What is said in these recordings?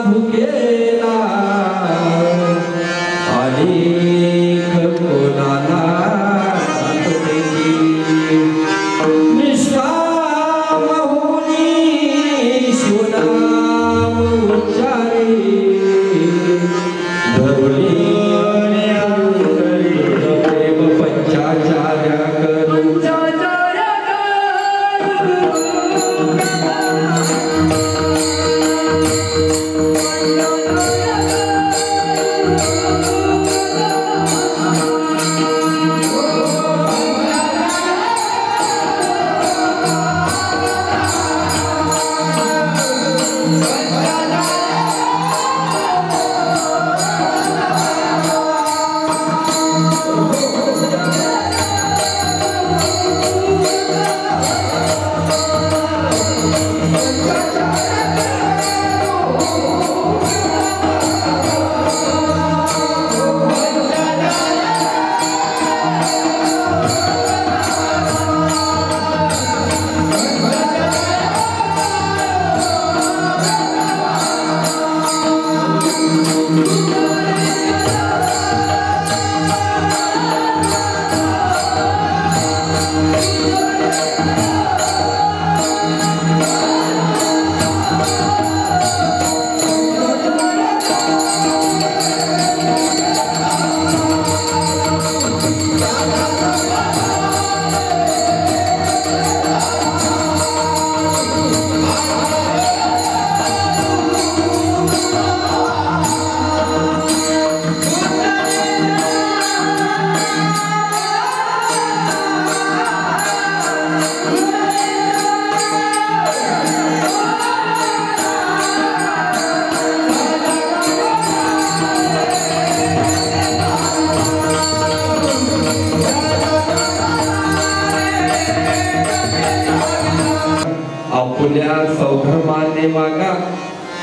भुकेला आणि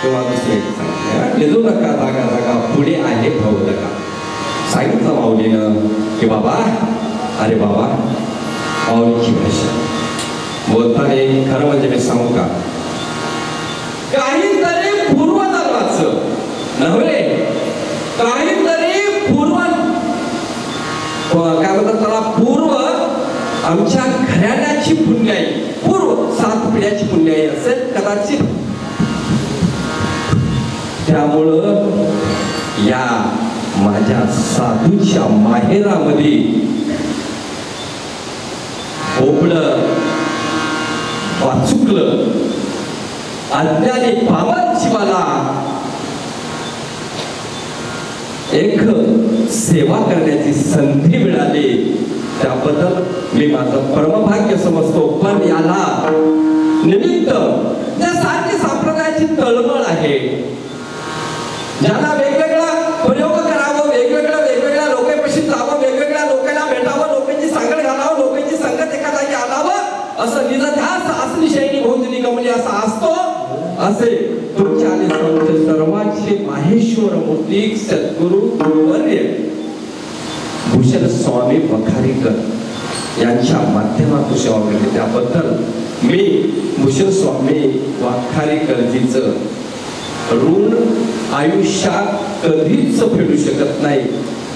किंवा दुसरे निजू नका जागा जागा पुढे आहे भाऊ नका. सांगितलं माऊलीनं की बाबा, अरे बाबा, माऊलीची भाषा बोलताना खरं म्हणजे मी सांगू का, काहीतरी पूर्वजन्माचं नव्हे, काहीतरी पूर्व काय म्हणतात त्याला, पूर्व आमच्या घराण्याची पुण्याई, पूर्व 7 पिढ्याची पुण्याई असेल कदाचित. त्यामुळं या माझ्या साधूच्या माहेरामध्ये भोपळं वाचुकलं अज्ञानी पावन जीवाला एक सेवा करण्याची संधी मिळाली, त्याबद्दल मी माझं परमभाग्य समजतो. पण याला निमित्त ज्या सारखी संप्रदायाची तळमळ आहे, ज्याला वेगवेगळा प्रयोग करावं, वेगवेगळ्या लोकांपाशी जावं, वेगवेगळ्या लोकांना भेटावं, लोकांची सांगड घालावं, लोकांची संगत एका जागी आणावं, असं निजध्यास असली शैली भोजनी गमली असा असतो. असे तुमच्या आणि सर्वांचे माहेश्वर मूर्ती सद्गुरु गुरुवर्य भूषण स्वामी वखारीकर यांच्या माध्यमातून सेवा केली. त्याबद्दल मी भूषण स्वामी वखारीकरजीचं ऋण आयुष्यात कधीच फेडू शकत नाही.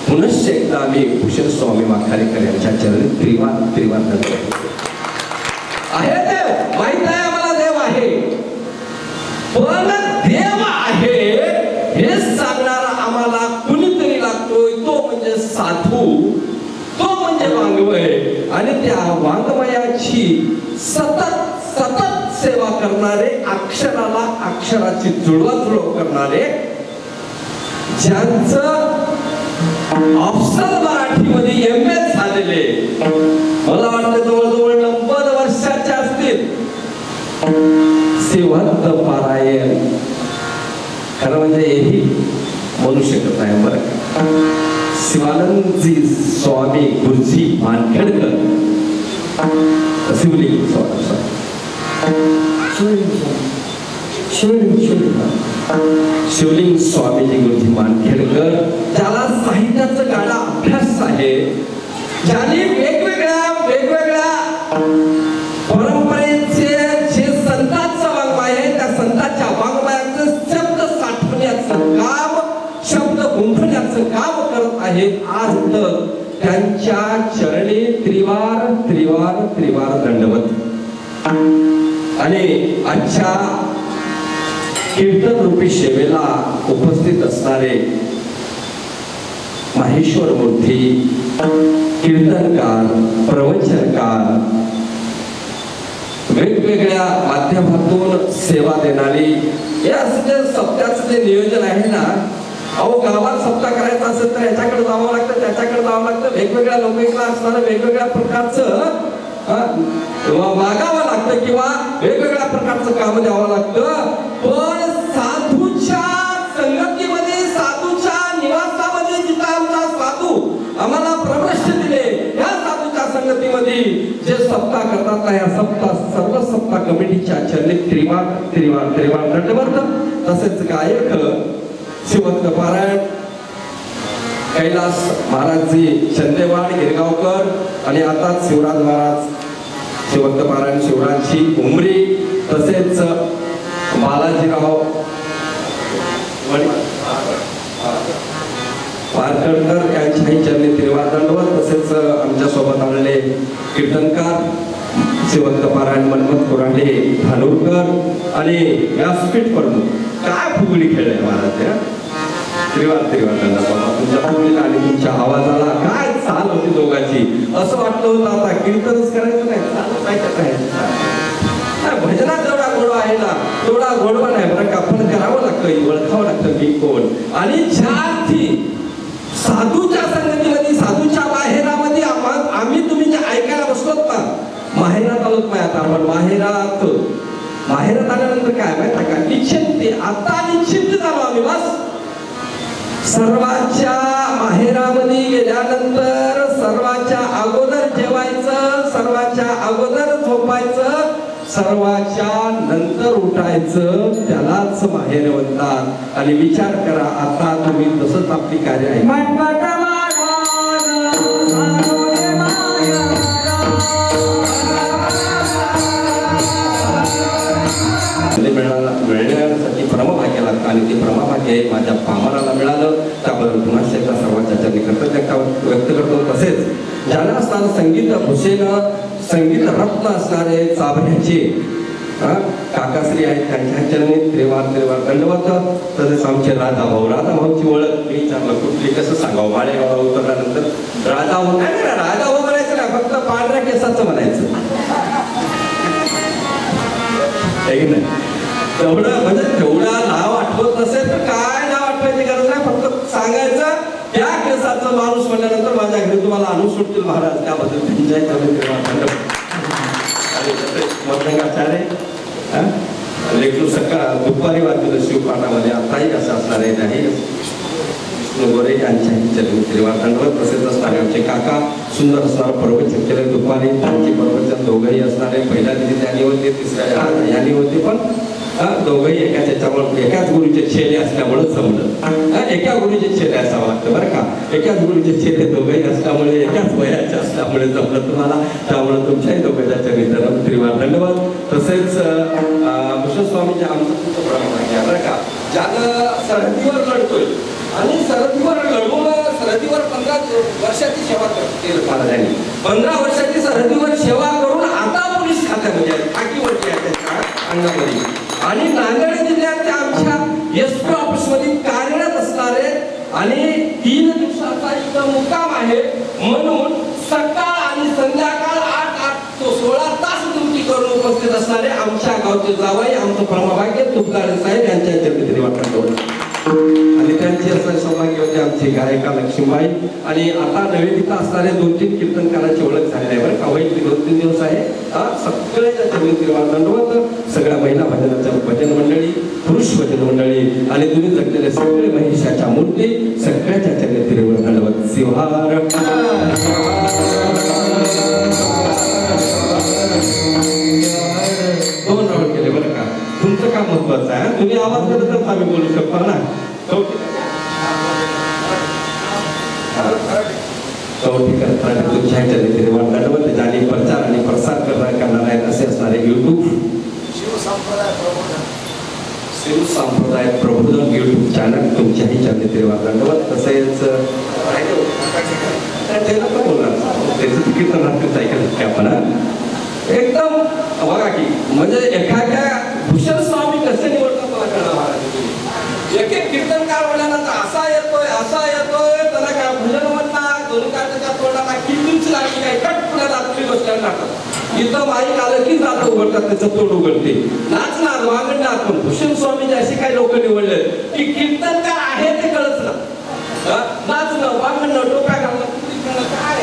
पुनश्च एकदा मी भूषण स्वामी वखारीकर यांच्या चरणी त्रिवार आहे. देव माहित आहे आम्हाला, देव आहे, पण देव आहे हे सांगणारा आम्हाला कुणीतरी लागतोय. तो म्हणजे साधू, तो म्हणजे वाङ्मय. आणि त्या वाङ्मयाची सतत सेवा करणारे, अक्षराला अक्षराची जुळवाजुळव करणारे, ज्यांचं ऑप्शनल मराठीमध्ये MA झालेले, मला वाटतं जवळजवळ 90 वर्षाचे असतील. शिवंत पारायण खरं म्हणजे हेही म्हणू शकत नाही बरं का. शिवानंदजी स्वामी गुरुजी मानखेडकर, शिवलिंग शिवलिंग स्वामीजी गुरुजी मानखेडकर, ज्याला साहित्याचा गाडा अभ्यास आहे, ज्यांनी वेगवेगळ्या परंपरेचे जे संतांचं वाङ्मय आहे, त्या संतांच्या वाङ्मयाचं शब्द साठवण्याचं काम, शब्द गुंफण्याचं काम करत आहेत. आज तर त्यांच्या चरणी त्रिवार दंडवत. आणि आजच्या कीर्तन रूपी सेवेला उपस्थित असणारे माहेश्वर मूर्ती, कीर्तनकार, प्रवचनकार, वेगवेगळ्या माध्यमातून सेवा देणारी, हे असं जे सप्त्याचं जे नियोजन आहे ना, अहो गावात सप्ताह करायचा असेल तर याच्याकडे जावं लागतं, त्याच्याकडे जावं लागतं, वेगवेगळ्या लोकांना असणारं वेगवेगळ्या प्रकारचं मागावं लागतं किंवा वेगवेगळ्या प्रकारचं काम द्यावं लागतं. पण साधूच्या संगतीमध्ये, साधूच्या निवासामध्ये जिथं आमचा साधू आम्हाला प्रवेश दिले, या साधूच्या संगतीमध्ये जे सप्ताह करतात ना, या सर्व सप्ताह कमिटीच्या चरणी त्रिवार दंडवत. तसेच गायक शिवंत पारायण कैलास महाराजजी चंदेवाड गिरगावकर, आणि आता शिवराज महाराज शिवंत पारायण शिवराजजी उमरी, तसेच बालाजीराव पारकरकर यांच्याही चरणी त्रिवार दंडवत. तसेच आमच्या सोबत आलेले कीर्तनकार शिवंत पारायण मनमत कोरांडे धानूरकर आणि व्यासपीठ प्रमुख. काय फुगडी खेळले महाराज, त्रिवार दंडवत. तुमच्या फुगडीला आणि तुमच्या आवाजाला काय चाल होती दोघांची. असं वाटलं होतं आता कीर्तनच करायचं नाही, चालू काय करायचं. भजनात जेवढा गोडवा आहे ना, तेवढा गोडवा नाही बरं का, पण करावं लागतं, ओळखावं लागतं मी कोण. आणि ज्या अर्थी साधूच्या संगतीमध्ये, साधूच्या माहेरामध्ये आम्ही तुम्ही जे ऐकायला बसलोत ना, माहेरात आलोत नाही आता आपण. माहेरात आल्यानंतर काय माहिती का, निश्चिंत, आता निश्चिंत झालो आम्ही. बस सर्वांच्या माहेरामध्ये गेल्यानंतर सर्वांच्या अगोदर जेवायचं, सर्वांच्या अगोदर झोपायचं, सर्वाच्या नंतर उठायचं त्यालाच माहेर म्हणतात. आणि विचार करा आता तुम्ही तसंच आपली कार्य आहे मिळण्यासाठी परमभाग्य लागतं आणि ते परमभाग्य माझ्या पामराला मिळालं त्याबद्दल पुन्हा एकदा सर्वांच्या चरणी कृतज्ञता व्यक्त करतो. तसेच ज्यांना असणारं संगीत भूषेण संगीत रत्न असणारे चाभऱ्याचे काकाश्री आहेत त्यांच्या चरणी त्रिवार दंडवत. तसेच आमचे राधाभाऊची ओळख मी विचारलं कुठली कसं सांगावं माळेगावला उतरल्यानंतर राधाभाऊ म्हणायचं ना फक्त पांढऱ्या केसाचं म्हणायचं तेवढं म्हणजे तेवढा नाव आठवत नसेल तर काय नाव आठवायची गरज नाही फक्त सांगायचं त्या केसाचं माणूस म्हणल्यानंतर माझ्या घरी तुम्हाला आणून सुटतील महाराज त्याबद्दल मध्यंगाचार्य लेखू सकाळ दुपारी वाजलेलं शिवपाठामध्ये आताही असं असणार आहे नाही विष्णू गोरे यांच्याही चरणी त्रिवार दंडवत. तसेच असणारे आमचे काका सुंदर असणारं प्रवचन केलं दुपारी त्यांचे प्रवचन दोघंही असणारे पहिल्या दिवशी त्यांनी होते तिसऱ्या यांनी होते पण दोघंही एकाच याच्यामुळे एकाच गुरुचे छेले असल्यामुळे जमलं. एका गुरुचे छेले असावं लागतं बरं का एकाच गुरुचे छेले दोघंही असल्यामुळे एकाच वयाचे असल्यामुळे जमलं तुम्हाला त्यामुळे तुमच्याही दोघांच्या चरित्र त्रिवार दंडवत. तसेच भूषण स्वामीचे आमचं तुमचं प्रमाण आहे बरं का ज्यानं सरहद्दीवर लढतोय आणि सरहद्दीवर लढून सरहद्दीवर 15 वर्षाची सेवा केली महाराजांनी 15 वर्षाची सरहद्दीवर सेवा करून आता पोलीस खात्यामध्ये टाकीवरती आहे त्याच्या अंगामध्ये आणि नांदेड जिल्ह्याच्या आमच्या एसपी ऑफिसमध्ये कार्यरत असणारे आणि 3 दिवसाचा इथं मुक्काम आहे म्हणून सकाळ आणि संध्याकाळ 16 तास ड्युटी करून उपस्थित असणारे आमच्या गावचे जावई आमचं परमभाग्य तुपदारे साहेब यांच्या चरित्री वाटत आणि त्यांची असं सौभाग्य होते आमची गायिका लक्ष्मीबाई. आणि आता नवे तिथं असणारे 2-3 कीर्तनकारांची ओळख झालेली आहे बरं का वैयक्तिक 2-3 दिवस आहे सगळ्याच्या चरित्री दंडवत सगळ्या महिला भजनाच्या भजन मंडळी पुरुष भजन मंडळी आणि तुम्ही जगलेले सगळे महिषाच्या मूर्ती सगळ्याच्या चरित्री दंडवत. शिवहार 2 राऊंड केले बरं का तुमचं काम महत्वाचं आहे तुम्ही आवाज दिला तर आम्ही बोलू शकतो ना. तुमच्या ज्यांनी प्रचार आणि प्रसार करणार आहेत असे असणारे युट्यूब शिव संप्रदाय प्रबोधन युट्यूब चॅनल तुमच्याही चरित्री दंडवत. तसेच त्याचं तिकीट ऐकायचं आपण एकदम बघा की म्हणजे एखाद्या भूषण स्वामी कसे निवडतात मला कळणार एक कीर्तनकार म्हणल्यानंतर असा येतोय त्याला काय भजन म्हणतात दोन्ही त्याच्या तोंडाला कितीच लागली काय कट पुण्याला आपली गोष्ट टाकतात इथं माईक आलं की जात उघडतात त्याचं तोंड उघडते नाचणार वागणणार पण भूषण स्वामीचे असे काही लोक निवडले की कीर्तनकार आहे ते कळच ना नाचणं वागणं टोप्या घालणं काय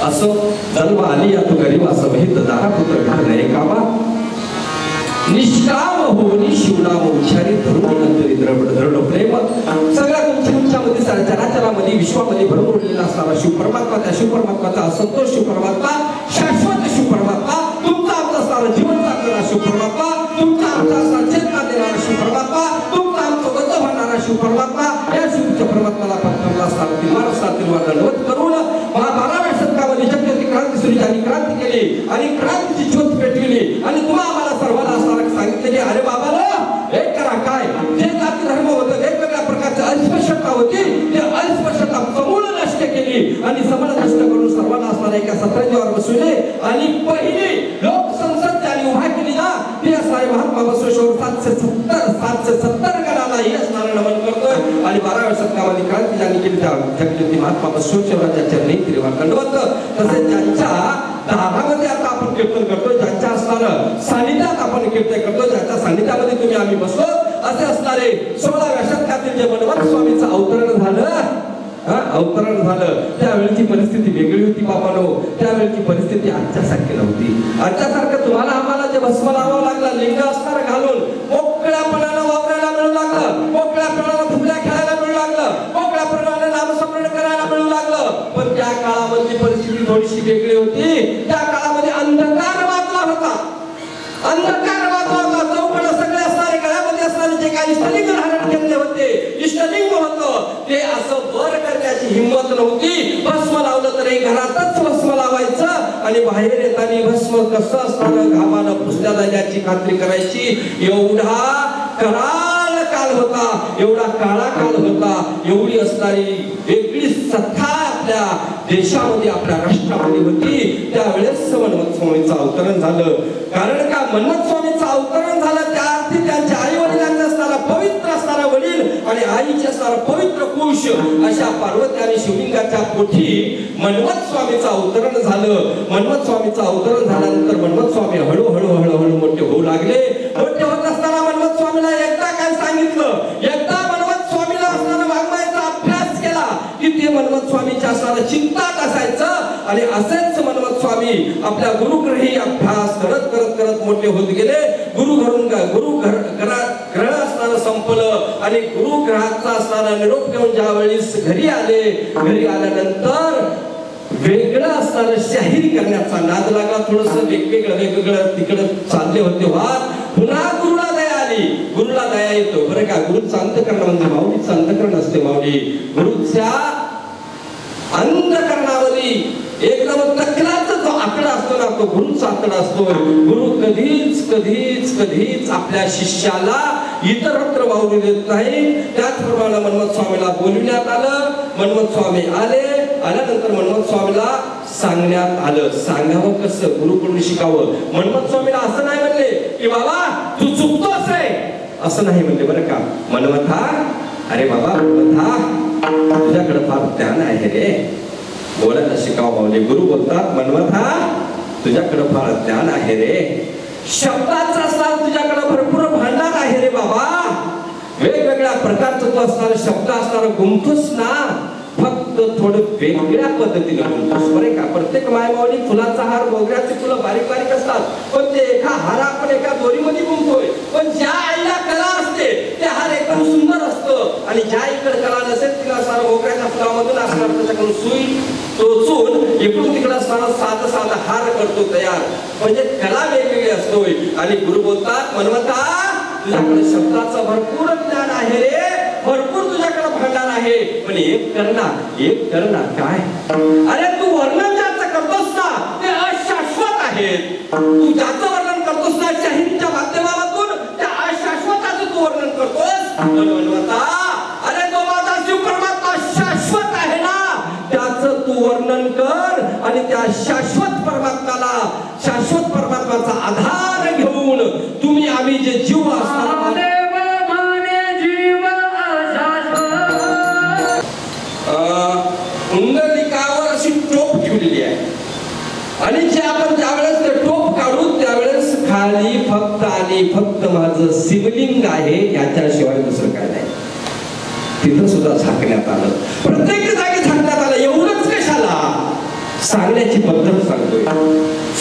असो जन्म आली या तू गरीबा समेत दारा पुत्र घडणे कामा निष्काम होनी शिवनाम उच्चारी धरून दृढ प्रेम सगळ्या तुमच्यामध्ये चराचरामध्ये विश्वामध्ये भरून उरलेला असणारा शिव परमात्मा त्या शिव परमात्माचा असंतोष शिव परमात्मा शाश्वत शिव परमात्मा तुमचा आमचा असणारा जीवन चालणारा शिव परमात्मा तुमचा आमचा असणारा चेतना देणारा शिव परमात्मा तुमचा आमचं गत भरणारा शिव परमात्मा या शिवच्या परमात्माला पाठवला असणारा तिलवार दंडवत करून 12व्या शतकामध्ये शक्यती क्रांती सुरू झाली क्रांती केली आणि क्रांतीची ज्योत पेटविली आणि तुम्हा आम्हाला सर्वांना असणारा सांगितले की अरे बाबाला एक करा काय जे जाती धर्म होतं वेगवेगळ्या प्रकारची अस्पृश्यता होती ते अस्पृश्यता समूळ नष्ट केली आणि समूळ नष्ट करून सर्वांना असणारा एका सतरंजीवर बसविले आणि पहिली लोकसंसद त्यांनी उभा केली ना ती असणारे महात्मा बसवेश्वर 770 गणाला ही असणारा नमन करतोय आणि 12व्या शतकामध्ये क्रांती ज्यांनी केली त्या जगज्योती महात्मा बसवेश्वराच्या चरणी त्रिवार दंडवत. तसेच ज्यांच्या दारामध्ये आता आपण कीर्तन करतो ज्यांच्या असणारं सानिध्यात आपण कीर्तन करतो ज्यांच्या सानिध्यामध्ये तुम्ही आम्ही बसलो असे असणारे 16व्या शतकातील जे मनवत स्वामीचं अवतरण झालं त्यावेळेची परिस्थिती वेगळी होती बाबांनो. त्यावेळेची परिस्थिती आजच्यासारखी नव्हती. आजच्यासारखं तुम्हाला आम्हाला जे भस्म लावावं लागलं लिंग असणारं घालून मोकळ्यापणानं वावरायला मिळू लागलं मोकळ्यापणानं फुगड्या खेळायला मिळू लागलं मोकळ्यापणानं नामस्मरण करायला मिळू लागलं पण त्या त्या काळामधली परिस्थिती थोडीशी वेगळी होती. त्या काळामध्ये अंधकार वाचला होता. चौकड सगळे असणारे, गळ्यामध्ये असणारे जे काही इष्टलिंग धारण केले होते, इष्टलिंग होतं ते असं वर करण्याची हिंमत नव्हती. भस्म लावलं तरी घरातच भस्म लावायचं आणि बाहेर येताना भस्म कसं असणारं घामानं पुसल्या जाण्याची खात्री करायची. एवढा कराल काल होता, एवढा काळा काल होता. एवढी असणारी वेगळी सत्ता आपल्या देशामध्ये, आपल्या राष्ट्रामध्ये होती. त्यावेळेस मन्मथ स्वामीचं अवतरण झालं. कारण का मन्मथ स्वामीचं अवतरण झालं त्या अर्थी त्यांच्या आई वडिलांचा असणारा पवित्र असणारा वडील आणि आईचे असणारा पवित्र कुश अशा पार्वती आणि शिवलिंगाच्या पोटी मन्मथ स्वामीचं अवतरण झालं. मन्मथ स्वामीचं अवतरण झाल्यानंतर मन्मथ स्वामी हळूहळू मोठे होऊ लागले. मोठे होत असताना मन्मथ स्वामीला एकदा काय सांगितलं, एकदा मन्मथ स्वामीला असणारा वाङ्मयाचा अभ्यास केला की ते मन्मथ स्वामीच्या असणारा चिंतात असायचं. आणि असेच मन्मथ स्वामी आपल्या गुरुग्रही अभ्यास करत करत करत मोठे होत गेले. ग्रह असणारं संपलं आणि गुरुग्रहाचा असणारा निरोप घेऊन ज्यावेळेस घरी आले, घरी आल्यानंतर वेगळं असणारं शाहिरी करण्याचा नाद लागला. थोडस वेगवेगळं तिकडं चालले होते वाद. पुन्हा गुरुला दया आली. गुरुला दया येतो बरं का. गुरुचं अंतःकरण म्हणजे माऊलीचं अंतःकरण असते. माऊली गुरुच्या अंतःकरणावरी एकदम तकलाचा जो आकडा असतो ना, तो गुरुचा आकडा असतो. गुरु कधीच आपल्या शिष्याला इतरत्र वावरू देत नाही. त्याचप्रमाणे मन्मथ स्वामीला बोलविण्यात आलं. मन्मथ स्वामी आल्यानंतर मन्मथ स्वामीला सांगण्यात आलं. सांगावं कसं, गुरुकडून शिकावं. मन्मथ स्वामीला असं नाही म्हणले की बाबा तू चुकतोस रे, असं नाही म्हणले बरं का. मन्मथा, अरे बाबा मन्मथा, तुझ्याकडे फार ज्ञान आहे रे, बोलायला शिकाव माऊली. गुरु बोलतात मन्मथा, तुझ्याकडे फार ज्ञान आहे रे, शब्दाचा असणार तुझ्याकडे भरपूर भांडार आहे रे बाबा. वेगवेगळ्या प्रकारचं तू असणार शब्द असणार गुंतूस ना, फक्त थोडं वेगळ्या पद्धतीने गुंतूस बरे का. प्रत्येक मायमाऊली फुलाचा हार, मोगऱ्याची फुलं बारीक बारीक असतात, पण ते एका हार आपण एका दोरीमध्ये गुंतोय. पण ज्या आईला कला असते ते हार एकदम सुंदर असतं आणि ज्या आईकडे कला नसेल तिला असणार मोगऱ्याच्या फुलामधून असणार त्याच्याकडून सुई टोचून इकडून तिकडे असणारा साधा हार करतो तयार. म्हणजे कला वेगवेगळी असतोय. आणि गुरु बोलतात मन्मथा, तुझ्याकडे शब्दाचं भरपूर ज्ञान आहे रे, भरपूर तुझ्याकडे भांडार आहे, पण एक करना काय. अरे तू वर्णन ज्याचं करतोस ना ते अशाश्वत आहेत. तू ज्याचं वर्णन करतोस ना शाहिरीच्या माध्यमातून त्या अशाश्वताचं तू वर्णन करतोस. मन्मथा, अरे तो माझा शिव परमात्मा शाश्वत आहे ना, त्याचं तू वर्णन कर. आणि त्या शाश्वत परमात्माचा आधार घेऊन तुम्ही आम्ही जे जीव असणार पुंडलिकावर अशी टोप ठेवलेली आहे. आणि जे आपण ज्यावेळेस ते टोप काढू त्यावेळेस खाली फक्त माझं शिवलिंग आहे, याच्याशिवाय दुसरं काय नाही. तिथं सुद्धा झाकण्यात आलं. प्रत्येक जागी झाकण्यात आलं. एवढंच कशाला, सांगण्याची पद्धत सांगतोय.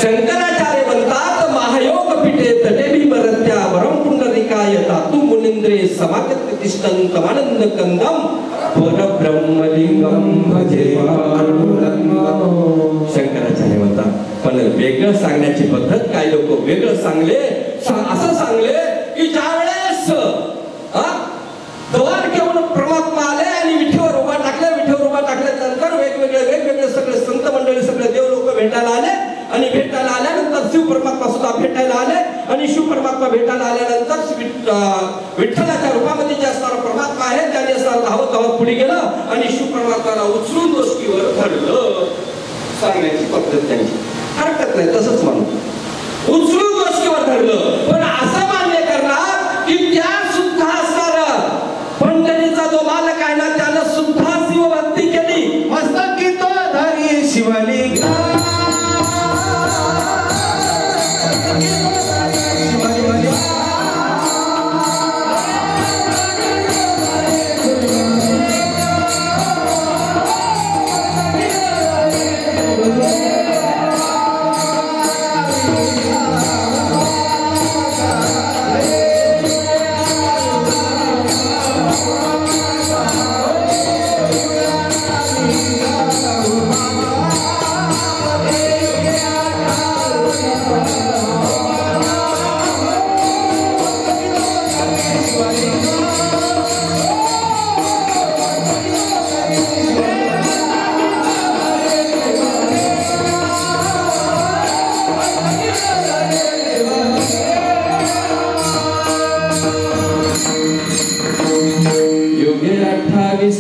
शंकराचार्य म्हणतात महायोग पीठे तटे भरत्या वरम पुंडलिकाय धातु मुनींद्रे समागत तिष्ठन्त आनंद कंदम परब्रह्मलिंगम भजे पांडुरंगम. शंकराचार्य म्हणतात पण वेगळं सांगण्याची पद्धत काय लोक वेगळं असं सांगले की ज्यावेळेस द्वार घेऊन परमात्मा आले आणि विठेवर उभा टाकल्यानंतर वेगवेगळे सगळे संत मंडळी सगळे देव लोक भेटायला आले. आणि भेटायला आल्यानंतर शिव परमात्मा सुद्धा भेटायला आले. आणि शिव परमात्मा भेटायला आल्यानंतर विठ्ठलाच्या रूपामध्ये जे असणारा परमात्मा आहे त्याने असणारा धावत पुढे गेलं आणि शिव परमात्माला उचलून दोषकीवर धरलं. सांगण्याची पद्धत त्यांची हरकत नाही, तसंच म्हणून उचलून दोषकीवर धरलं. पण असं मान्य करणार की त्या सुद्धा असणारा पंढरीचा जो मालक आहे ना त्यानं सुद्धा शिवभक्ती केली. मस्तकी तो धरी शिवलिंग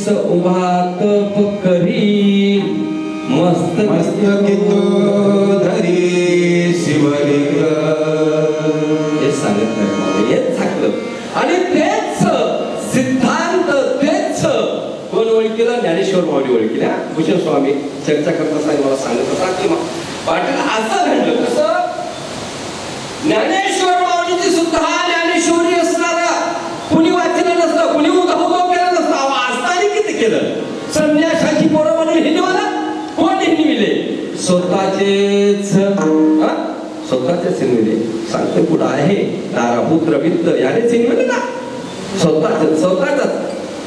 उभा तप करी मस्त मस्तकितो धरी शिवलिंग. हे सांगत नाही, हेच सांगलं. आणि तेच सिद्धांत, तेच कोण ओळखीला? ज्ञानेश्वर माऊली ओळखीला. भूषण स्वामी चर्चा करता सांग मला सांगत होता की पाटील असं घडलं. कसं? ज्ञानेश्वर माऊलीची सुद्धा ज्ञानेश्वरी असणारा कुणी वाचलं नसतं, कुणी उद्भव केलं नसतं. असताना किती केलं? संन्यासाची पोरं म्हणून हिंदवाला कोण हिंदविले? स्वतःचेच स्वतःचेच हिंदविले. सांगतो पुढं आहे दारापुत्र वित्त यानेच हिंदविले ना. स्वतःच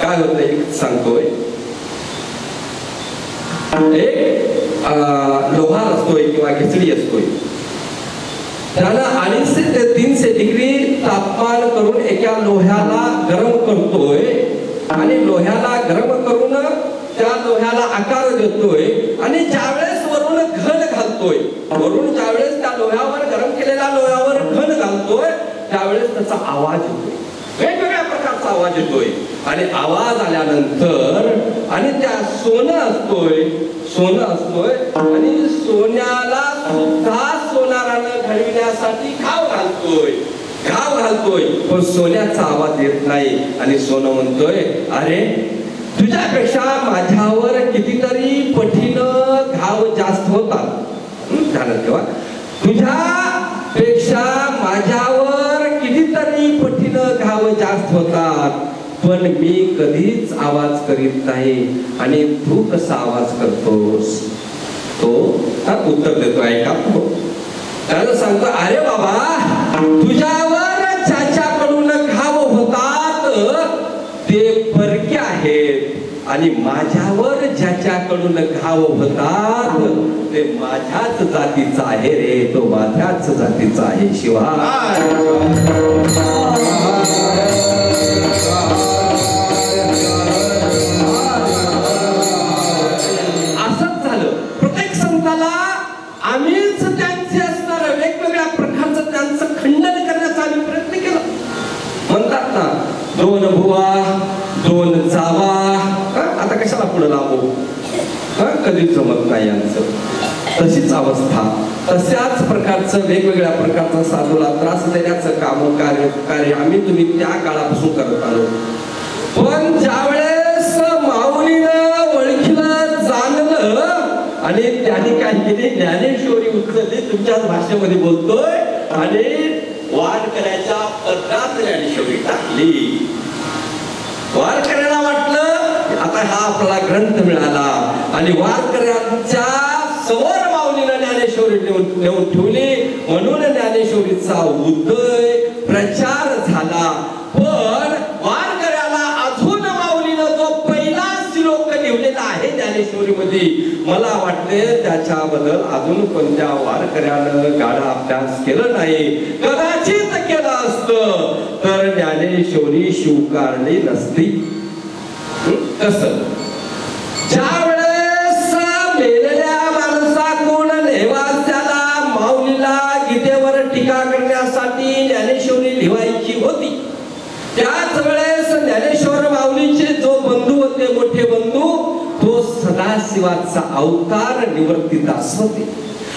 काय होतं एक सांगतोय. एक लोहार असतोय किंवा खिचडी असतोय, त्याला 250 ते 300 डिग्री तापमान करून एका लोह्याला गरम करतोय आणि लोह्याला गरम करून त्या लोह्याला आकार देतोय आणि ज्यावेळेस वरून घन घालतोय, वरून ज्यावेळेस त्या लोह्यावर गरम केलेल्या लोह्यावर घन घालतोय त्यावेळेस त्याचा आवाज येतोय, वेगवेगळ्या प्रकारचा आवाज येतोय. आणि आवाज आल्यानंतर आणि त्या सोनं असतोय आणि सोन्याला सुद्धा सोनारानं घडविण्यासाठी घाव घालतोय पण सोन्याचा आवाज येत नाही. आणि सोनं म्हणतोय, अरे तुझ्यापेक्षा माझ्यावर कितीतरी पटीनं घाव जास्त होतात. ध्यानात ठेवा, तुझ्यापेक्षा माझ्यावर कितीतरी पटीनं घाव जास्त होतात, पण मी कधीच आवाज करीत नाही. आणि तू कसा आवाज करतोस? तो उत्तर देतो, ऐका. त्याला सांगतो, अरे बाबा, तुझ्यावर ज्याच्याकडून घाव होतात ते परके आहेत आणि माझ्यावर ज्याच्याकडून घाव होतात ते माझ्याच जातीचा आहे रे, तो माझ्याच जातीचा आहे. शिवा असंच झालं. प्रत्येक संताला आम्हीच त्यांचे असणार वेगवेगळ्या प्रकारचं त्यांचं खंडन करण्याचा आम्ही प्रयत्न केला. म्हणतात ना, 2 बुवा 2 जावा. आता कशाला पुढे लावू? कधी जमत नाही यांचं. तशीच अवस्था, तशाच प्रकारचं वेगवेगळ्या प्रकारचा साधूला त्रास देण्याचं कार्य आम्ही तुम्ही त्या काळापासून करत आलो. पण ज्यावेळेस माऊलीनं ओळखीला जाणलं आणि त्यांनी काय केली, ज्ञानेश्वरी उचलली, तुमच्याच भाषेमध्ये बोलतोय, आणि वारकऱ्याच्या पदरात ज्ञानेश्वरी टाकली. वारकऱ्याला वाटलं आता हा आपला ग्रंथ मिळाला आणि वारकऱ्यांच्या समोर माऊलीनं ज्ञानेश्वरी नेऊन ठेवली. म्हणून ज्ञानेश्वरीचा उदय प्रचार झाला. पण वारकऱ्याला अजून माऊलीनं जो पहिला श्लोक लिहिलेला आहे ज्ञानेश्वरी मध्ये, मला वाटते त्याच्याबद्दल अजून कोणत्या वारकऱ्यानं गाढा अभ्यास केला नाही. कदाचित केलं असतं तर ज्ञानेश्वरी स्वीकारली नसती. कसं? ज्या वेळेस मेलेल्या माणसाकडून नेवास्याला माऊलीला गीतेवर टीका करण्यासाठी ज्ञानेश्वरी लिहायची होती, त्याच वेळेस ज्ञानेश्वर माऊलीचे जो बंधू होते, मोठे बंधू, तो सदाशिवाचा अवतार निवृत्तीदास होते.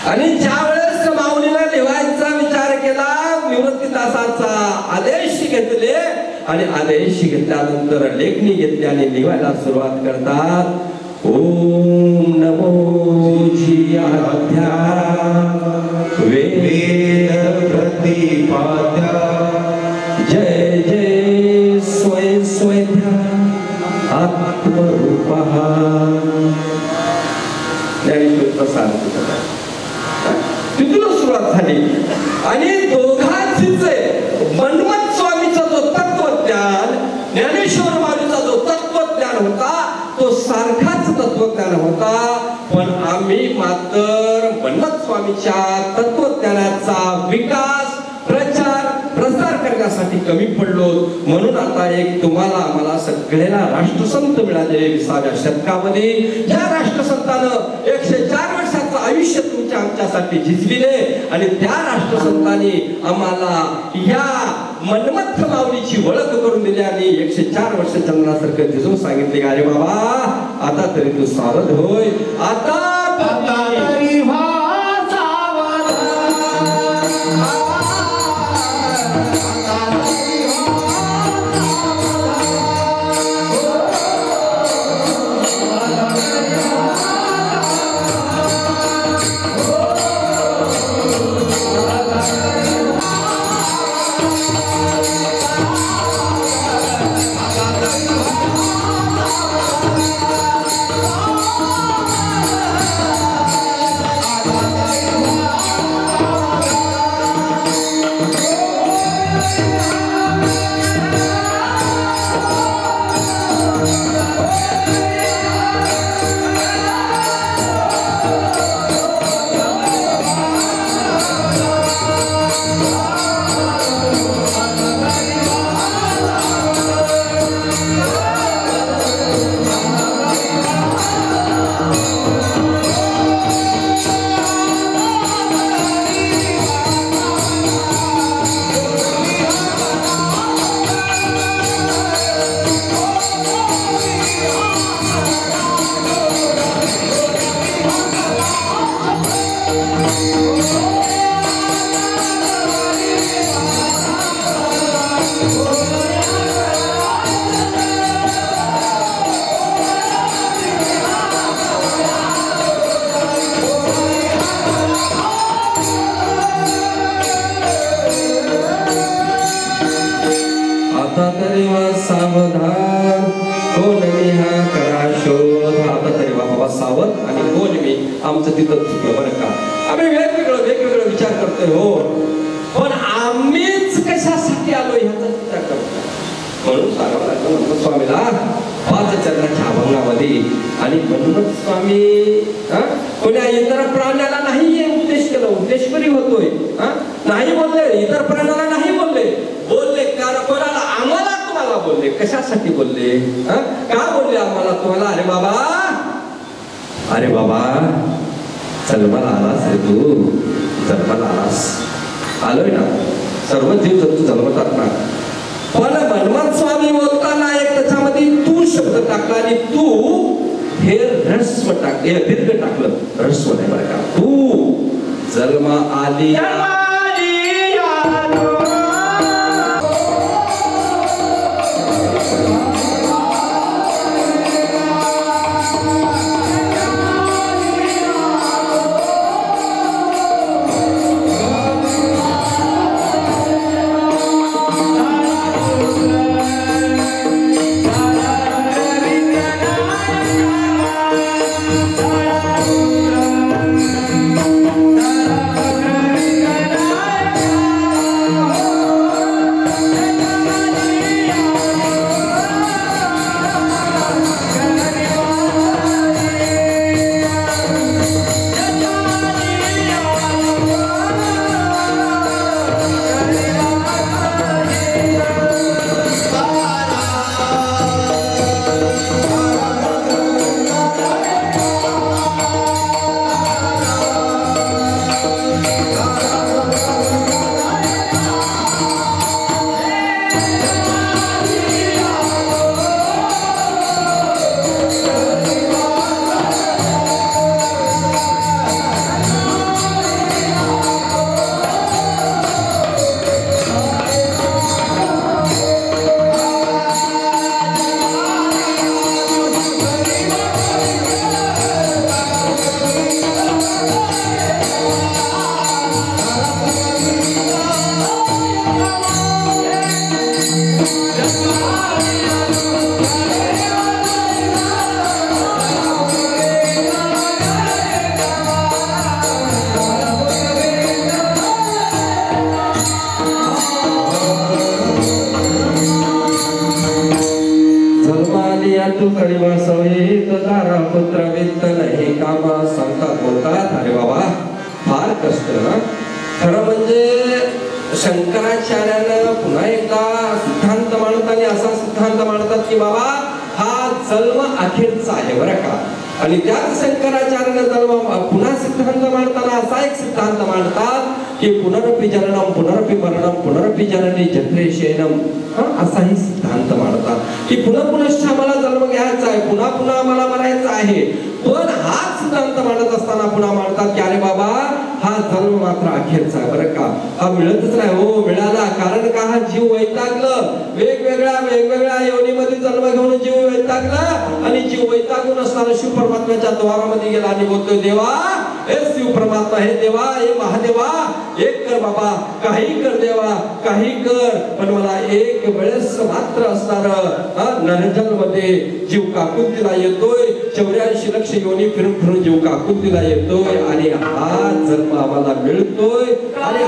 आणि ज्या वेळेस माऊलीला लिहायचा विचार केला, निवृत्तीदासाचा आदेश घेतले आणि आदेश घेतल्यानंतर लेखणी घेतली आणि लिहायला सुरुवात करतात. ओम नमो जियाध्या वेद प्रतिपाद्या जय जय स्वयं स्वयं आत्मरूपः. ज्ञानेश्वरीचा सार्थ तिथून सुरुवात झाली. आणि दोघांचीच मनमत स्वामीचा जो तत्वज्ञान, ज्ञानेश्वर माऊलीचा जो तत्वज्ञान होता, तो सारखाच तत्वज्ञान होता. पण आम्ही मात्र मनमत स्वामीच्या तत्वज्ञानाचा विकास, प्रचार, प्रसार करण्यासाठी कमी पडलो. म्हणून आता एक तुम्हाला आम्हाला सगळ्यांना राष्ट्रसंत मिळाले 20व्या शतकामध्ये. या राष्ट्रसंतानं 104 वर्षाचं आयुष्य तुमच्या आमच्यासाठी झिजविले आणि त्या राष्ट्रसंतांनी आम्हाला या मनमत्थ माऊलीची ओळख करून दिली आणि 104 वर्ष चंद्रासारखं झिजून सांगितले अरे बाबा आता तरी तू सावध होय, आता तरी सावधान कोण मी हा करा शोध. आता तरी बाबा सावध आणि कोण मी आमचं तिथं चुकलं बरं का. आम्ही वेगवेगळं विचार करतोय हो, पण आम्हीच कशासाठी आलो ह्याचा विचार करतो. म्हणून सांगावं लागलं म्हणून स्वामीला 5 चरणाच्या अभंगामध्ये. आणि म्हणूनच स्वामी कोण्या इतर प्राण्याला नाही उपदेश केला, उपदेशकरी होतोय नाही बोलले, इतर प्राण्याला नाही बोलले कारण कोणाला आम्हाला तुम्हाला बोलले. कशासाठी बोलले, का बोलले आम्हाला तुम्हाला. अरे बाबा जन्माला आलास रे तू, जन्माला आलास, आलोय ना, सर्व जीव जंतू जन्मतात ना. पण हनुमान स्वामी बोलताना एक त्याच्यामध्ये तू शब्द टाकला आणि तू हे रस्व टाकले, दीर्घ टाकलं, रस्व नाही बरं का. तू जन्मा आली खरं म्हणजे शंकराचार्यानं पुन्हा एकदा सिद्धांत मांडताना असा सिद्धांत मांडतात की बाबा हा जन्म अखेरचा आहे बरं का. आणि त्याच शंकराचार्य पुन्हा सिद्धांत मांडताना असा एक सिद्धांत मांडतात की पुनरपि जननम पुनरपि मरणम पुनरपि जननी जठरे शयनम, असाही सिद्धांत मांडतात की पुन्हा पुनश्च आम्हाला जन्म घ्यायचा आहे, पुन्हा पुन्हा आम्हाला मरायचं आहे. पण हाच सिद्धांत मांडत असताना पुन्हा मांडतात की अरे बाबा हा जन्म मात्र अखेरचा आहे बरं का, हा मिळतच नाही. हो मिळाला, कारण का हा जीव वैतागलं, वेगवेगळ्या योनीमध्ये जन्म घेऊन जीव वैतागला आणि जीव वैतागून असणारा शिव परमात्म्याच्या द्वारामध्ये गेला आणि बोलतोय देवा हे शिव परमात्मा, हे देवा, हे महादेवा, एक कर बाबा, काही कर देवा, काही कर, पण मला एक वेळेस मात्र असणार नरजन्ममध्ये जीव काकुंतीला येतोय, 84 लक्ष योनी फिरून फिरून जीव काकुंतीला येतोय आणि हा जन्म आम्हाला मिळतोय आणि